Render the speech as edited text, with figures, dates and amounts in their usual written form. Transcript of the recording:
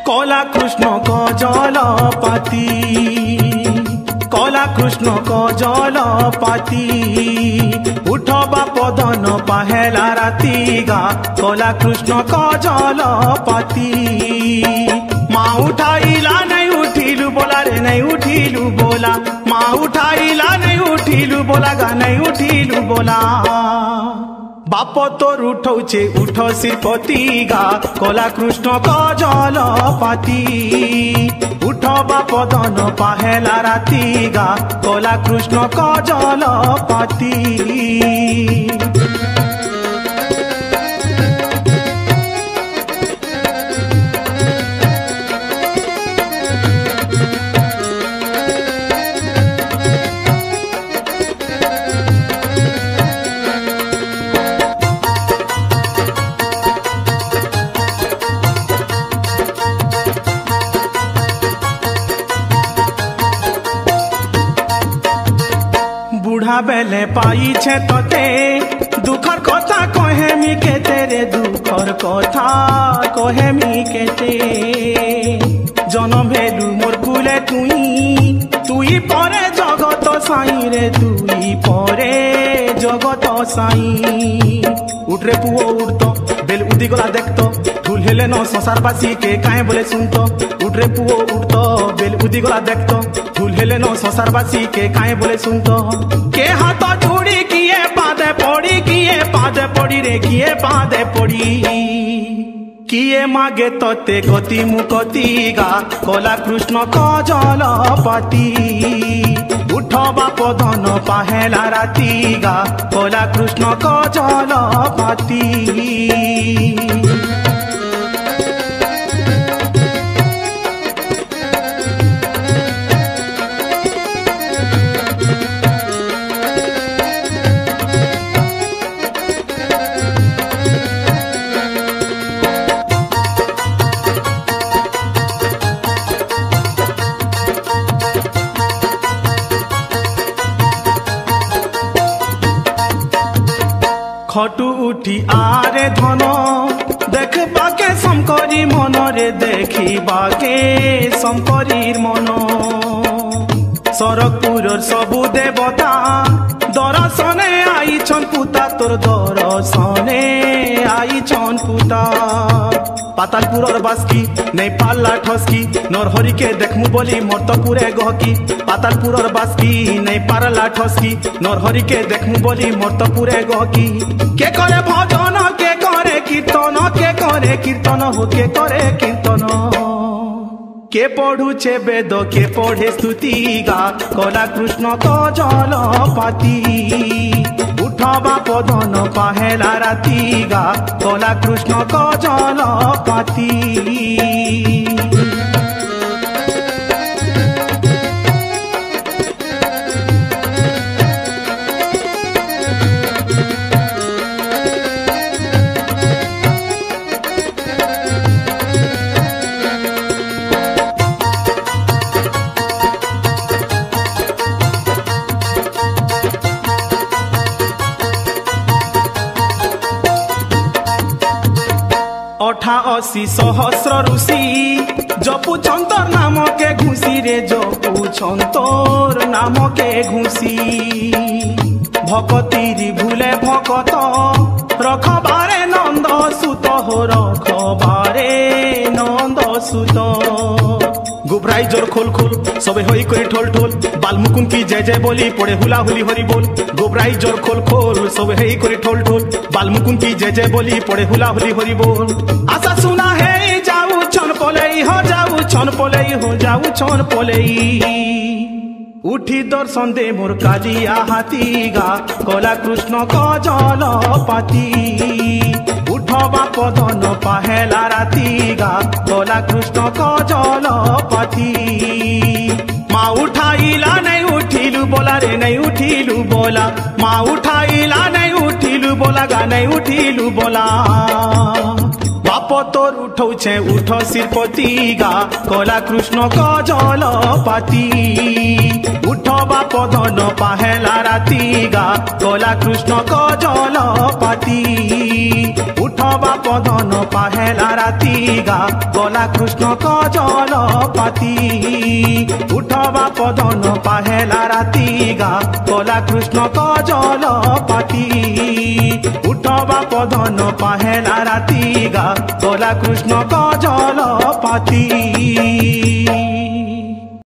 कला कृष्ण कजलपाती कला कृष्ण कजलपाती उठबा पदन पाहेला राती गा कला कृष्ण कजलपाती माँ उठाइला नहीं उठिलु बोला रे नहीं उठिलु बोला माँ उठाइला नहीं उठिलु बोला गा नहीं उठिलु बोला बाप तोर उठौचे उठ श्रीपति गा कला कृष्ण कजलपाती उठबा पदन पाहेला राती गा कला कृष्ण कजलपाती बुढ़ा बेले पाई छे तोते दुखर कथा कहेमी के तेरे दुखर कथा कहेमी के ते जन्म भेलु मोर कुले तुई परे जगत साई रे तुई परे जगत साई उठ रे पुओ उठतो बेल उदी गला देखतो फूल हेले न संसार बासी के काहे बोले सुनतो उठ रे पुओ उठतो बेल उदी गला देखतो फूल हेले न संसार बासी के काहे बोले सुनतो के हाथ जोड़ी किए पादे पड़ी रे किए पादे पड़ी किए मागे तोते गति मुकति गा कला कृष्ण कजलपाती उठबा पदन पाहेला राती गा कला कृष्ण कजलपाती खटु उठी आरे धन देख बाके शंकरी मन रे देखी बाके शंकरीर मन सरकपुर सबु देवता दर्शने आईछन पुता तोर दर्शने आईछन पुता पातालपुर बास्की नहीं पाल्ला ठसकी नरहरि के देखमु बोली मर्तपुरे गहकी पातालपुर बास्की नहीं पारला ठसकी नरहरि के देखमु बोली मर्तपुरे गहकी के करे भजन के करे कीर्तन हो के करे कीर्तन के पढ़ुचे वेद के पढ़े स्तुति गा कला कृष्ण कजलपाती उठबा पदन पाहेला राती गा कला कृष्ण कजलपाती अठाअशी सहस्र ऋषि जपु छंतर नाम के घुसी रे जपु छंतर नाम के घुसी भक्ति भूले भकत रखबारे नंद सुत हो रखबारे नंद सुत गुबराई जोर खोल खोल सबे होई करी ठोल ठोल बालमुकुन की जय जय बोली पड़े हुला हुली हरि बोल गुबराई जोर खोल खोल सबे होई करी ठोल ठोल बालमुकुन की जय जय बोली पड़े हुला हुली हरि बोल आशा सुना है जाऊ छन पोलई हो जाऊ छन पोलई हो जाऊ छन पोलई उठी दर्शन दे मोर कालिया हाथी गा कला कृष्ण कजलपाती उठबा पदन पाहेला राती गा कला कृष्ण कजलपाती माँ उठाइला नहीं उठिलु बोला रे नहीं उठिलु बोला माँ उठाइला नहीं उठिलु बोला गा नहीं उठिलु बोला बाप बाप तोर उठौछे उठ सिरपति गा कला कृष्ण कजल पाती उठ बाप धन पाहेला राती गा कला कृष्ण कजल पाती उठ बाप धन पाहेला राती गा कला कृष्ण कजल पाती उठ बाप धन पाहेला राती गा कला कृष्ण कजल पाती उठ बाप धन पाहेला राती गा कला कृष्ण कजल पाती।